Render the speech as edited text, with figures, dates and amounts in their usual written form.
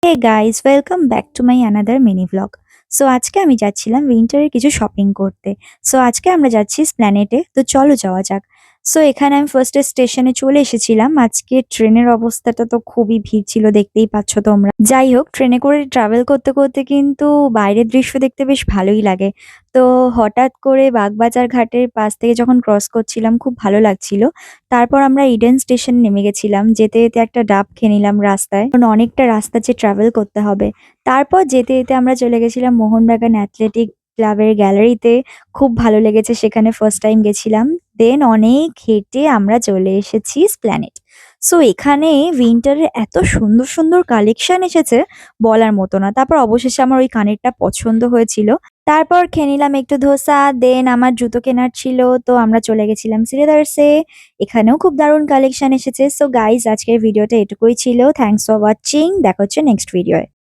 Hey guys, welcome back to my another mini vlog. So আজকে আমি যাচ্ছিলাম উইন্টারের কিছু শপিং করতে। সো আজকে আমরা যাচ্ছি স্প্ল্যানেটে, তো চলো যাওয়া যাক। সো এখানে আমি ফার্স্টে স্টেশনে চলে এসেছিলাম। আজকে ট্রেনের অবস্থাটা তো খুবই ভিড় ছিল, দেখতেই পাচ্ছ তোমরা। যাই হোক, ট্রেনে করে ট্রাভেল করতে করতে কিন্তু বাইরের দৃশ্য দেখতে বেশ ভালোই লাগে। তো হঠাৎ করে বাগবাজার ঘাটের পাশ থেকে যখন ক্রস করছিলাম খুব ভালো লাগছিল। তারপর আমরা ইডেন স্টেশন নেমে গেছিলাম। যেতে যেতে একটা ডাব খেয়ে নিলাম রাস্তায়, কারণ অনেকটা রাস্তা যে ট্রাভেল করতে হবে। তারপর যেতে যেতে আমরা চলে গেছিলাম মোহনবাগান অ্যাথলেটিক ক্লাবের গ্যালারিতে। খুব ভালো লেগেছে, সেখানে ফার্স্ট টাইম গেছিলাম। দেন অনেক হেঁটে আমরা চলে এসেছি স্প্ল্যানেট। সো এখানে উইন্টারের এত সুন্দর সুন্দর কালেকশন এসেছে, বলার মতো না। তারপর অবশেষে আমার ওই কানেরটা পছন্দ হয়েছিল। তারপর খেয়ে নিলাম একটু ধোসা। দেন আমার জুতো কেনার ছিল, তো আমরা চলে গেছিলাম শ্রীদার্সে। এখানেও খুব দারুণ কালেকশন এসেছে। সো গাইজ, আজকের ভিডিওটা এটুকুই ছিল। Thanks for watching. দেখা হচ্ছে নেক্সট ভিডিওয়।